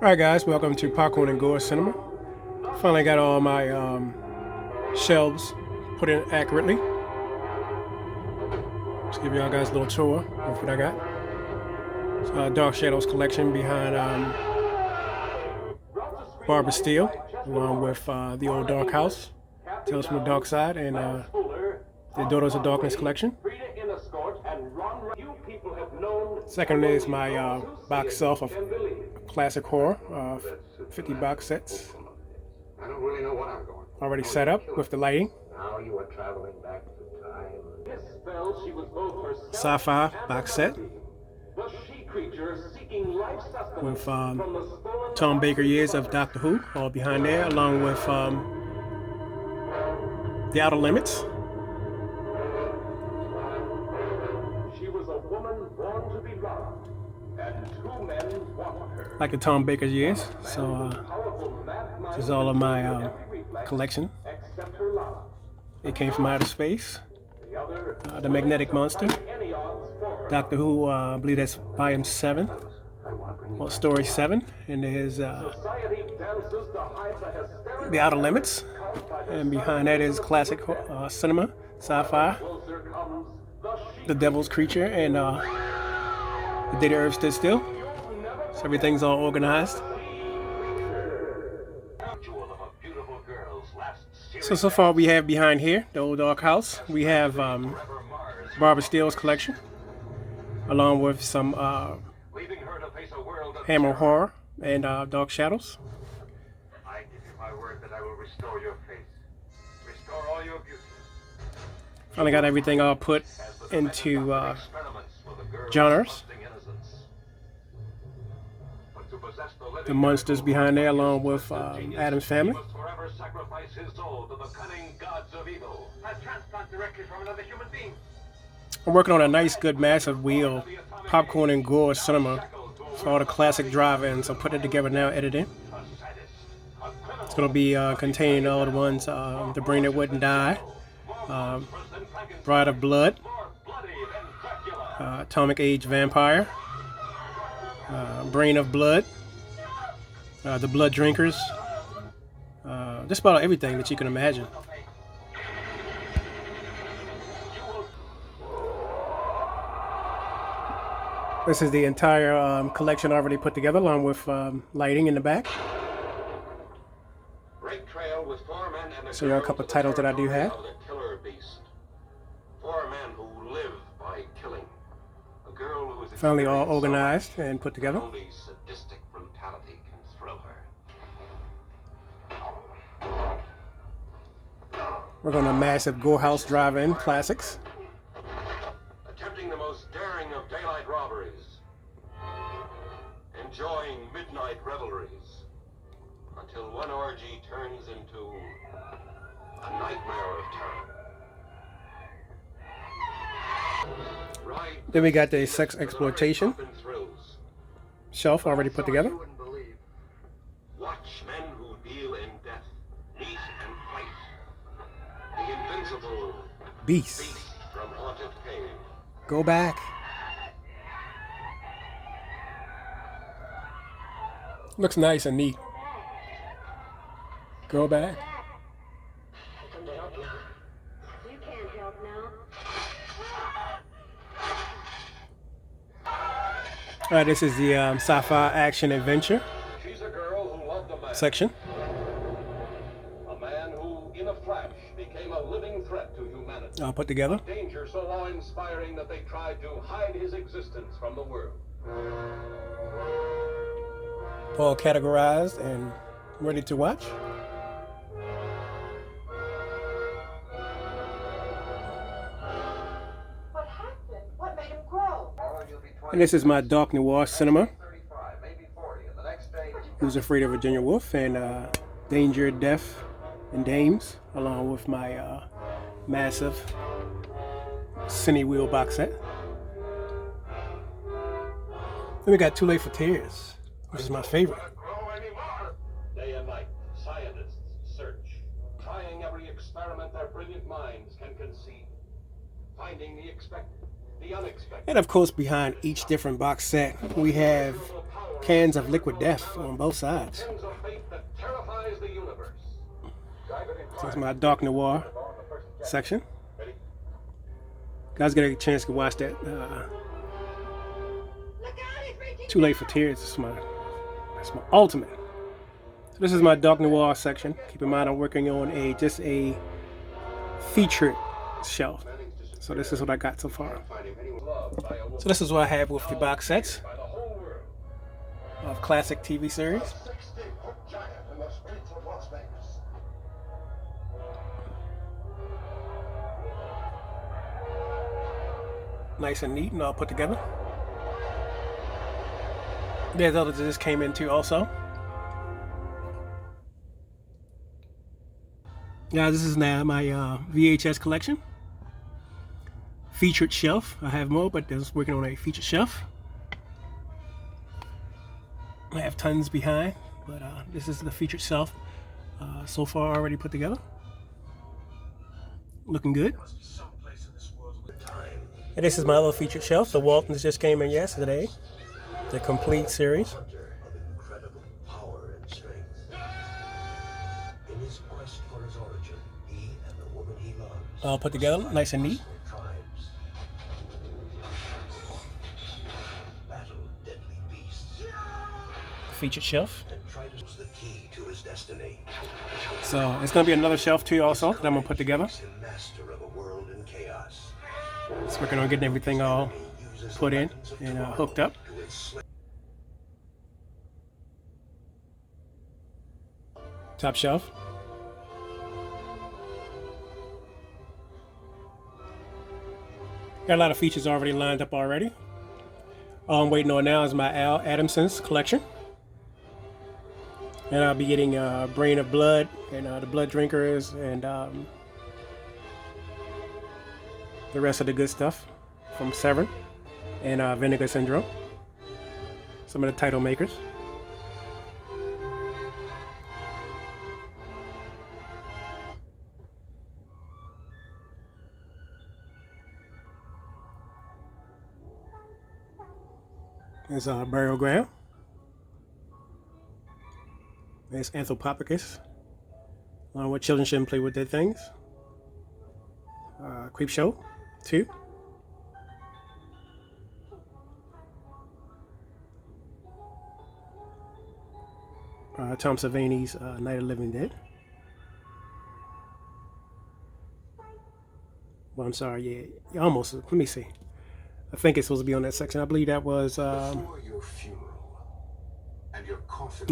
Alright guys, welcome to Popcorn and Gore Cinema. Finally got all my shelves put in accurately. Let's give y'all guys a little tour of what I got. It's Dark Shadows collection behind Barbara Steele, along with the old Dark House, Tales from the Dark Side, and the Daughters of Darkness collection. Second is my box set of classic horror, 50 box sets. I don't really know what I'm going. Already set up with the lighting. Now you are traveling back to time. SciFi box set with Tom Baker years of Doctor Who all behind there, along with The Outer Limits. She was a woman born to be loved, and two men wanted her. Like the Tom Baker years. So this is all of my collection. It came from outer space. The Magnetic Monster. Doctor Who, I believe that's volume 7. Well, story 7. And there's The Outer Limits. And behind that is classic cinema, sci-fi. The Devil's Creature and The Day the Earth Stood Still. So everything's all organized. So far we have behind here the old Dark House. We have Barbara Steele's collection, along with some Hammer Horror and Dark Shadows. I give you my word that I will restore your faith, restore all your beauty. Finally got everything all put into genres. The monsters behind there, along with Addams Family. I'm working on a nice, good, massive wheel, Popcorn and Gore Cinema, for all the classic drive-ins. I'm putting it together now, editing. It's going to be containing all the ones, The Brain That Wouldn't Die, Bride of Blood, Atomic Age Vampire, Brain of Blood, The Blood Drinkers, just about everything that you can imagine. This is the entire collection already put together, along with lighting in the back. So there are a couple of titles that I do have. Finally all organized and put together. We're going to massive Gore House drive-in classics. Attempting the most daring of daylight robberies, enjoying midnight revelries, until one orgy turns into a nightmare of terror. Right. Then we got the sex exploitation shelf already put together. Watch men who deal in death, meet and fight. The invincible Beast. from haunted cave. Go back. Looks nice and neat. Go back. You can't help now. Alright, this is the sci-fi action adventure She's a girl who loved a man. section. A man who, in a flash, became a living threat to humanity. All put together. Danger so awe-inspiring that they tried to hide his existence from the world. All categorized and ready to watch. What happened? What made him grow? And this is my Dark Noir Cinema. 35, maybe 40, and the next day... Who's Afraid of Virginia Woolf and Danger, Death, and Dames, along with my massive Cine Wheel box set. Then we got Too Late for Tears, which is my favorite. Day and night, scientists search, trying every experiment their brilliant minds can conceive, finding the expected, the unexpected. And of course, behind each different box set, we have cans of liquid death on both sides. Tens of fate that terrifies the universe. So that's my dark noir section. Guys, get a chance to watch that. Too Late for Tears. That's my ultimate. So this is my dark noir section. Keep in mind, I'm working on just a featured shelf. So this is what I got so far. So this is what I have with the box sets of classic TV series. Nice and neat and all put together. There's others that just came in too also. Guys, this is now my VHS collection. Featured shelf. I have more, but just working on a featured shelf. I have tons behind, but this is the featured shelf so far already put together. Looking good. And this is my little featured shelf. The Waltons just came in yesterday. The complete series. All put together, nice and neat. Featured shelf. So it's going to be another shelf too also that I'm going to put together. Just working on getting everything all put in and hooked up. Top shelf. Got a lot of features already lined up already. All I'm waiting on now is my Al Adamson's collection. And I'll be getting Brain of Blood and the Blood Drinkers and the rest of the good stuff from Severin and Vinegar Syndrome. Some of the title makers. There's Burial Ground. There's Anthropophagus. What children shouldn't play with their things. Creep Show 2. Tom Savini's Night of the Living Dead. Well, I'm sorry, yeah, almost. Let me see. I think it's supposed to be on that section. I believe that was. No,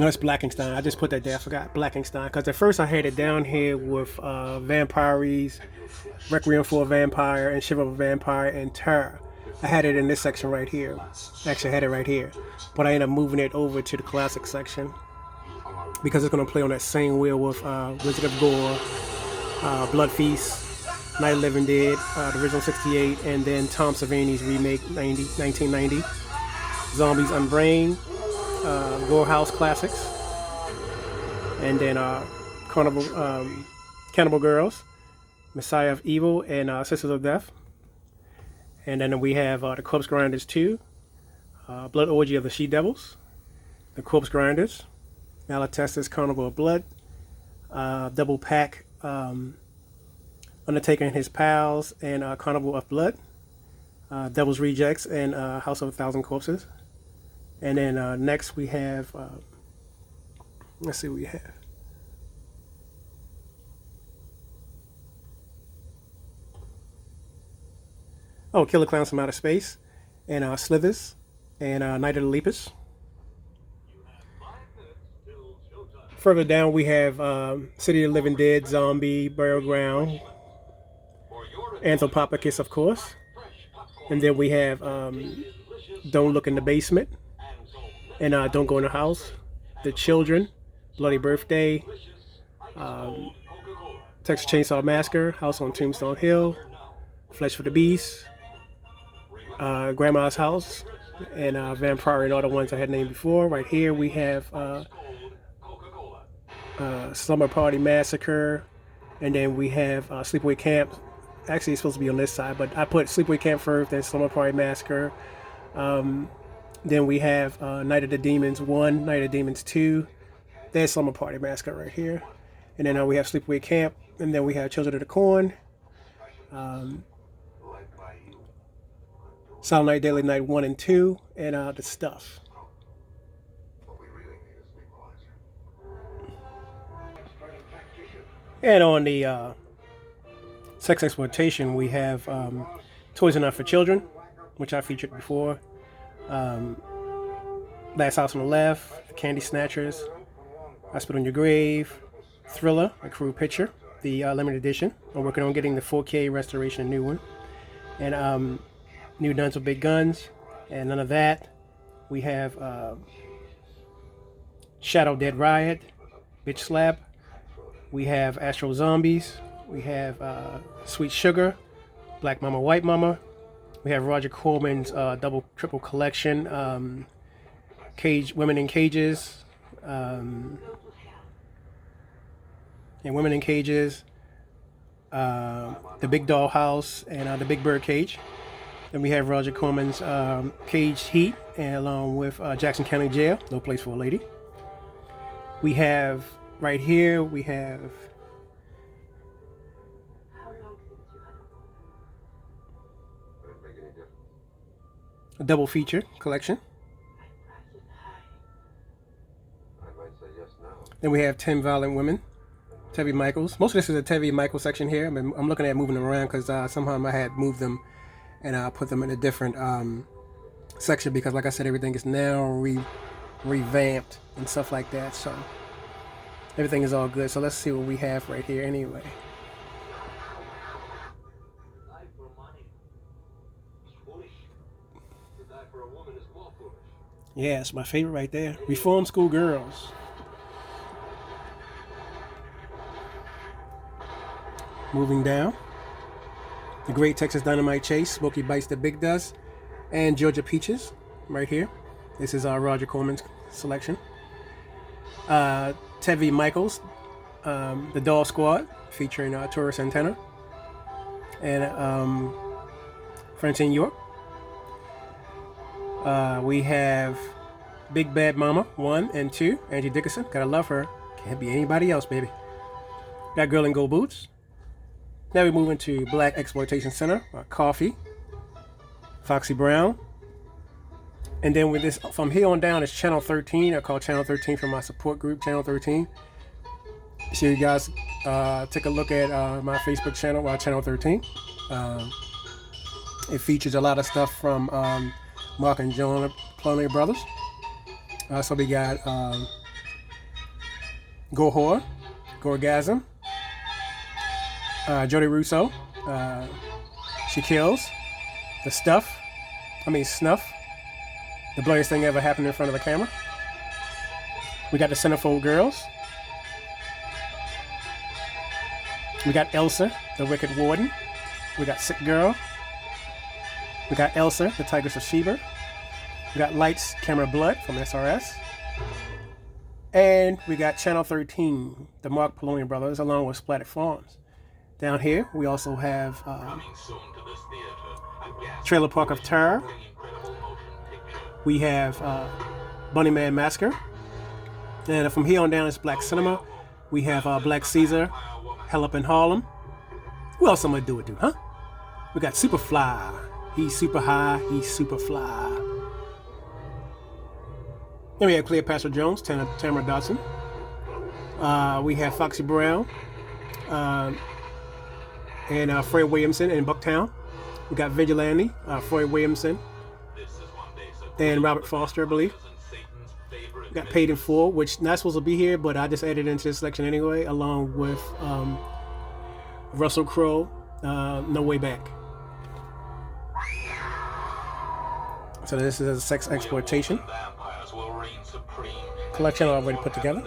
it's Blackenstein. I just put that there. I forgot Blackenstein because at first I had it down here with Vampires, Requiem for a Vampire, and Shiver of a Vampire, and Terror. I had it in this section right here. Actually, I had it right here, but I ended up moving it over to the classic section because it's going to play on that same wheel with Wizard of Gore, Blood Feast, Night of the Living Dead, the original 68, and then Tom Savini's remake 1990, Zombies Unbrained, Gore House Classics, and then Cannibal Girls, Messiah of Evil, and Sisters of Death. And then we have the Corpse Grinders 2, Blood Orgy of the She-Devils, the Corpse Grinders, Malatestis Carnival of Blood, Double Pack, Undertaker and His Pals, and Carnival of Blood, Devil's Rejects, and House of a Thousand Corpses. And then next we have, let's see what we have. Oh, Killer Clowns from Outer Space, and Slithers, and Night of the Lepus. Further down we have City of the Living Dead, Zombie, Burial Ground, Anthropophagus, of course. And then we have Don't Look in the Basement, and Don't Go in the House, The Children, Bloody Birthday, Texas Chainsaw Massacre, House on Tombstone Hill, Flesh for the Beast, Grandma's House, and Vampire, and all the ones I had named before. Right here we have Slumber Party Massacre, and then we have Sleepaway Camp, Actually, it's supposed to be on this side, but I put Sleepaway Camp first, then Slumber Party Massacre. Then we have Night of the Demons 1, Night of the Demons 2. There's Slumber Party Massacre right here. And then we have Sleepaway Camp. And then we have Children of the Corn. Silent Night, Deadly Night 1 and 2. And The Stuff. And on the sex exploitation, we have Toys Are Not for Children, which I featured before. Last House on the Left, Candy Snatchers, I Spit on Your Grave, Thriller, a crew picture, the limited edition. I'm working on getting the 4K restoration, a new one. And New Nuns with Big Guns. And none of that. We have Shadow Dead Riot, Bitch Slap. We have Astro Zombies. We have Sweet Sugar, Black Mama, White Mama. We have Roger Corman's double, triple collection, Cage, Women in Cages, and Women in Cages, The Big Doll House, and The Big Bird Cage. Then we have Roger Corman's Cage Heat, and along with Jackson County Jail, No Place for a Lady. We have, right here, we have a double feature collection. Then we have 10 Violent Women, Tevye Michaels. Most of this is a Tevye Michaels section here. I'm looking at moving them around because somehow I had moved them and put them in a different section because, like I said, everything is now revamped and stuff like that. So everything is all good. So let's see what we have right here anyway. Yeah, it's my favorite right there. Reform School Girls. Moving down. The Great Texas Dynamite Chase, Smokey Bites the Big Dust, and Georgia Peaches, right here. This is Roger Corman's selection. Tevye Michaels, The Doll Squad, featuring Tora Santana, and Francine York. We have Big Bad Mama 1 and 2, Angie Dickinson. Gotta love her. Can't be anybody else, baby. Got Girl in Gold Boots. Now we move into Black Exploitation Center, Coffee, Foxy Brown. And then with this, from here on down, is Channel 13. I call Channel 13 from my support group, Channel 13. So you guys take a look at my Facebook channel, Channel 13. It features a lot of stuff from Mark and John Plumley Brothers. So we got Go Whore, Gorgasm, Jody Russo, She Kills, The Stuff, Snuff, the bloodiest thing ever happened in front of the camera. We got the Centerfold Girls. We got Elsa, the Wicked Warden. We got Sick Girl. We got Elsa, the Tigress of Sheba. We got Lights, Camera, Blood from SRS. And we got Channel 13, the Mark Polonian Brothers, along with Splatted Farms. Down here, we also have Trailer Park of Terror. We have Bunny Man Massacre. And from here on down, it's Black Cinema. We have Black Caesar, Hell Up in Harlem. Who else am I do it to, huh? We got Superfly. He's super high, he's super fly. Then we have Cleopatra Jones, Tamara Dodson. We have Foxy Brown. And Fred Williamson in Bucktown. We got Vigilante, Fred Williamson, and Robert Foster, I believe. We got Paid in Full, which not supposed to be here, but I just added into this section anyway, along with Russell Crowe, No Way Back. So this is a sex exploitation collection I already put together.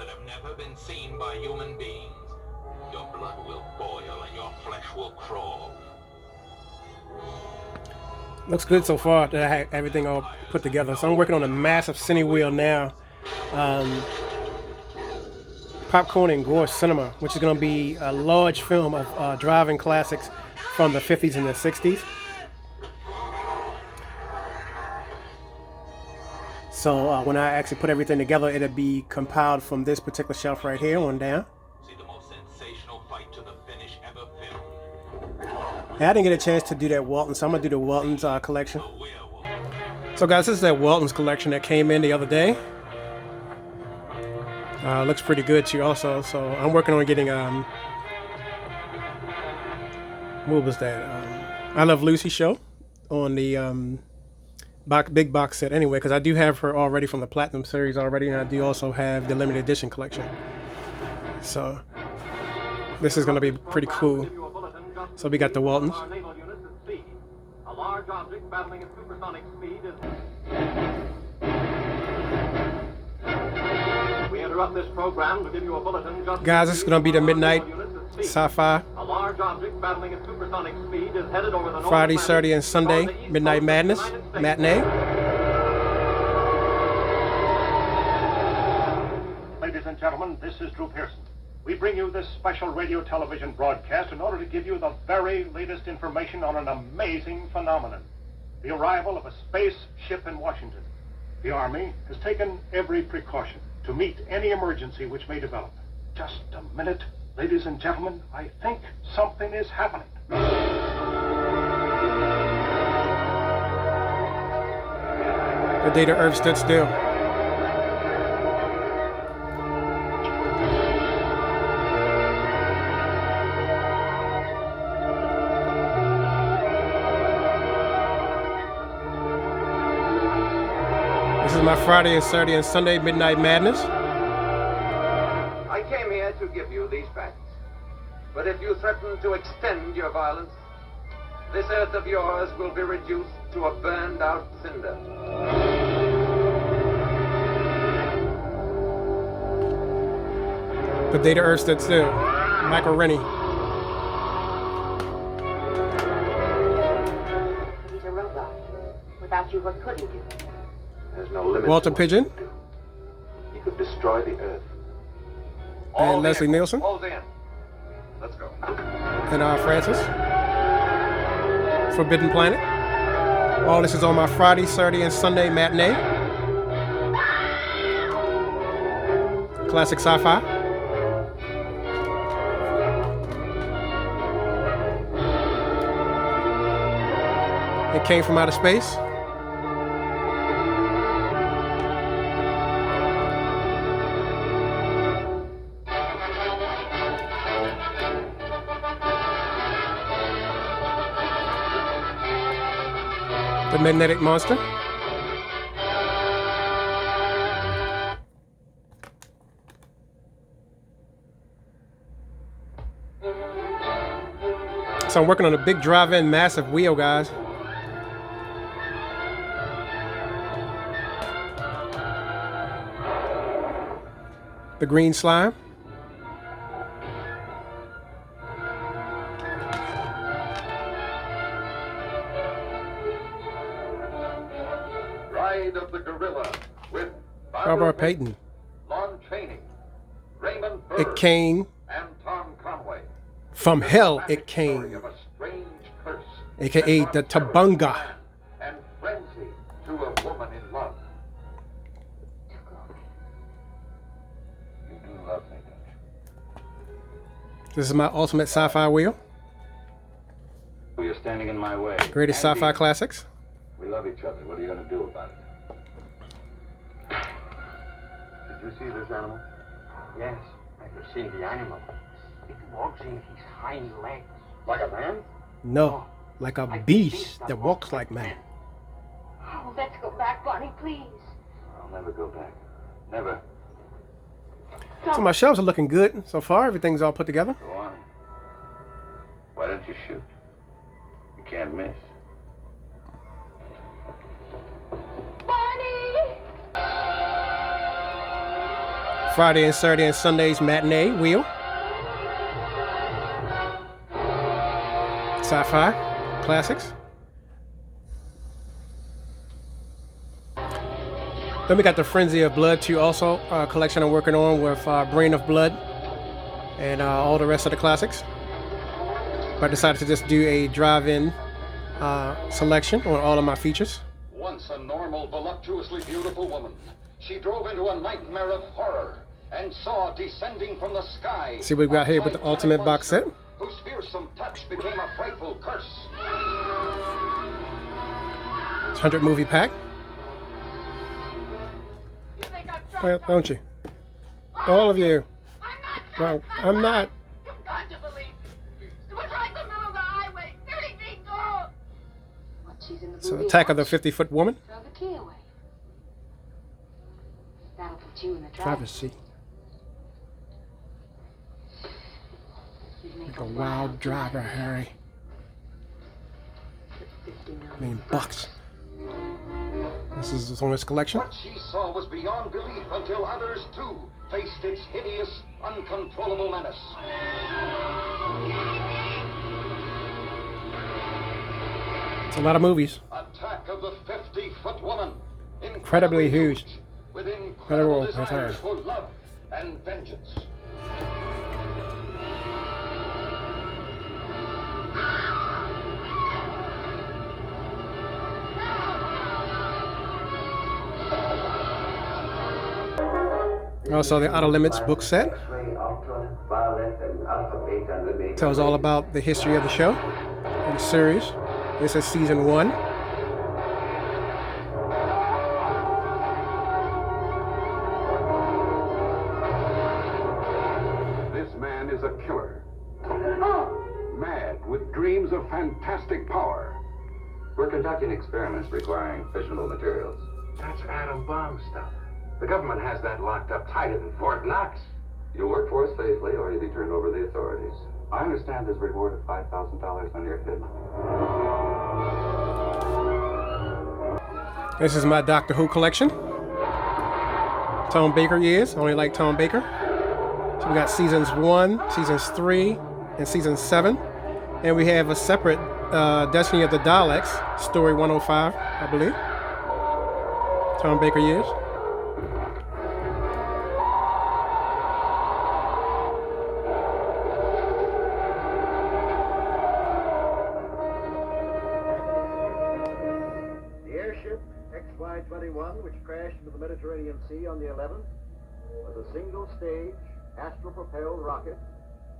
Looks good so far that I had everything all put together. So I'm working on a massive cine wheel now. Popcorn and Gore Cinema, which is going to be a large film of driving classics from the 50s and the 60s. So when I actually put everything together, it'll be compiled from this particular shelf right here on down. See the most sensational fight to the finish ever filmed. And I didn't get a chance to do that Walton, so I'm gonna do the Walton's collection. The werewolf. So guys, this is that Walton's collection that came in the other day. Looks pretty good too also. So I'm working on getting what was that? I Love Lucy show on the big box set anyway, because I do have her already from the Platinum series already, and I do also have the limited edition collection. So this is going to be pretty cool. So we got the Waltons. A large object battling at supersonic speed is... We interrupt this program to give you a bulletin just... Guys, this is going to be the midnight sci-fi. A large object battling at supersonic speed is headed over the Friday, Saturday, and Sunday Midnight Madness matinee. Ladies and gentlemen, this is Drew Pearson. We bring you this special radio television broadcast in order to give you the very latest information on an amazing phenomenon. The arrival of a spaceship in Washington. The Army has taken every precaution to meet any emergency which may develop. Just a minute, ladies and gentlemen, I think something is happening. The day the Earth stood still. This is my Friday and Saturday and Sunday Midnight Madness. I came here to give you these facts. But if you threaten to extend your violence, this earth of yours will be reduced to a burned out cinder. The day the Earth stood still. Michael Rennie. He's a robot. Without you, what could he do? There's no limit. Walter to what Pigeon. he could do. He could destroy the earth. And Leslie Nielsen. All's in. Let's go. And Francis. Forbidden Planet. All this is on my Friday, Saturday, and Sunday matinee. Classic sci-fi. It came from outer space. The Magnetic Monster. So I'm working on a big drive-in massive wheel, guys. The green slime. Ride of the Gorilla with Barbara Payton. Lon Chaney, Raymond It Burr, came and Tom Conway. from hell. It Story came, of a strange curse aka that the brought terror to Tabunga. man and frenzy to a woman in love. You do love me, don't you? This is my ultimate sci-fi wheel. You're standing in my way. Greatest Andy, sci-fi classics. We love each other. What are you going to do about it? Did you see this animal? Yes, I have seen the animal. It walks in his hind legs. Like a man? No, like a beast that walks like man. Oh, let's go back, Bonnie, please. I'll never go back. Never. So my shelves are looking good so far. Everything's all put together. Go on. Why don't you shoot? You can't miss. Bonnie! Friday and Saturday and Sundays matinee wheel. Sci-fi classics. Then we got the Frenzy of Blood 2 also collection I'm working on with Brain of Blood and all the rest of the classics. but I decided to just do a drive-in selection on all of my features. Once a normal, voluptuously beautiful woman, she drove into a nightmare of horror and saw descending from the sky. See what we got here with the ultimate box set. Whose fearsome touch became a frightful curse. It's 100 movie pack. Well, don't you? All of you. Well, I'm not. You've got to believe me. It was right in the middle of the highway, 30 feet tall. So, Attack of the 50-Foot Woman. Throw the key away. That'll put you in the Driver's seat. Like a wild driver, Harry. I mean, bucks. This is on its collection. What she saw was beyond belief until others, too, faced its hideous, uncontrollable menace. It's a lot of movies. Attack of the 50-Foot Woman. Incredibly huge. With incredible Incredible desires for love and vengeance. Also, the Outer Limits book set. Tells all about the history of the show and the series. This is season 1. This man is a killer. Mad with dreams of fantastic power. We're conducting experiments requiring fissionable materials. That's atom bomb stuff. The government has that locked up tighter than Fort Knox. You work for us faithfully, or you'll be turned over to the authorities. I understand there's a reward of $5,000 on your head. This is my Doctor Who collection. Tom Baker years. I only like Tom Baker. So we got seasons 1, seasons 3, and season 7. And we have a separate Destiny of the Daleks, story 105, I believe. Tom Baker years. XY-21, which crashed into the Mediterranean Sea on the 11th, was a single-stage, astral-propelled rocket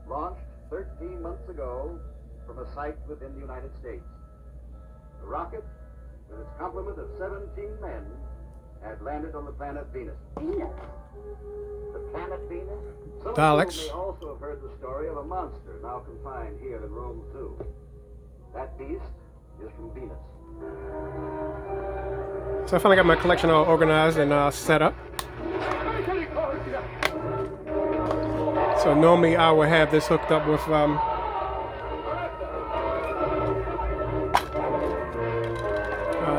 launched 13 months ago from a site within the United States. The rocket, with its complement of 17 men, had landed on the planet Venus. Venus? The planet Venus? Some Daleks. of you may also have heard the story of a monster now confined here in Rome 2. That beast is from Venus. So I finally got my collection all organized and set up. So normally I would have this hooked up with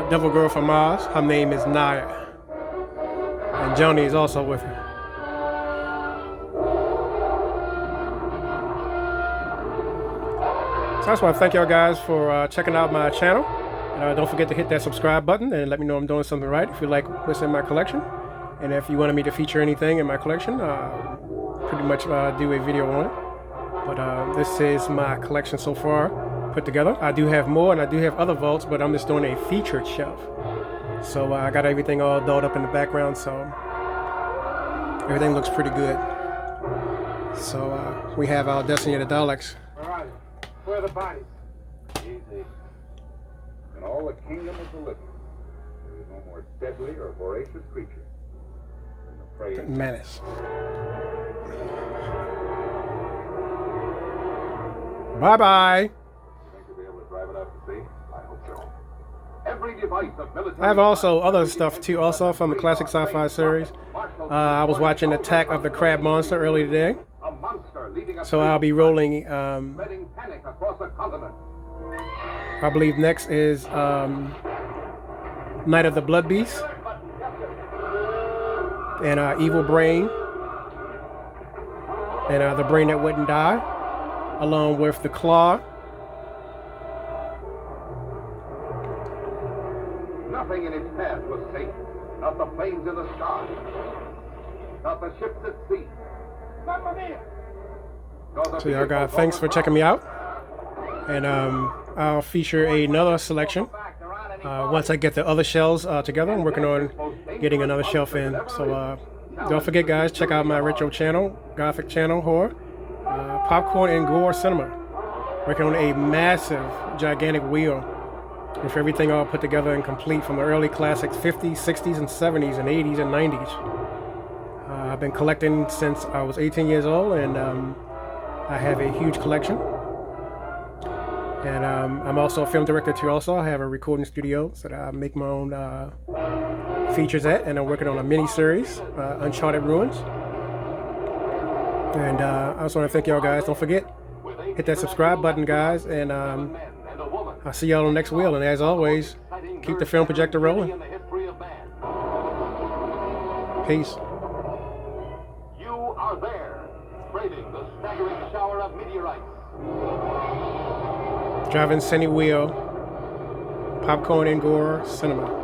Devil Girl from Mars. Her name is Naya. And Joni is also with her. So I just want to thank y'all guys for checking out my channel. Don't forget to hit that subscribe button and let me know I'm doing something right if you like what's in my collection. And if you wanted me to feature anything in my collection, pretty much do a video on it. But this is my collection so far put together. I do have more and I do have other vaults, but I'm just doing a featured shelf. So I got everything all dolled up in the background, so everything looks pretty good. So we have our Destiny of the Daleks. All right, where are the bodies? Easy. In all the kingdom of the living, there is no more deadly or voracious creature than the prey. Menace. Bye-bye. Think you'll be able to drive it out to sea? I hope so. Every device of military. I have also other stuff too, also from the classic sci-fi series. I was watching Attack of the Crab Monster earlier today, so I'll be rolling. Spreading panic across the continent. I believe next is Night of the Blood Beast and Evil Brain and The Brain That Wouldn't Die, along with The Claw. Nothing in its path was safe. Not the planes in the sky. Not the ships at sea. Not the So y'all guys, thanks for checking me out. And I'll feature another selection once I get the other shells together. I'm working on getting another shelf in. So don't forget, guys, check out my retro channel, Gothic channel, horror, popcorn and gore cinema. Working on a massive, gigantic wheel with everything all put together and complete from the early classics, 50s, 60s, and 70s, and 80s, and 90s. I've been collecting since I was 18 years old, and I have a huge collection. And I'm also a film director too. Also, I have a recording studio that I make my own features at, and I'm working on a mini-series, Uncharted Ruins. And I also want to thank y'all guys. Don't forget, hit that subscribe button, guys, and I'll see y'all on the next wheel. And as always, keep the film projector rolling. Peace. You are there, braving the staggering shower of meteorites. Driving Cine Wheel, popcorn and gore cinema.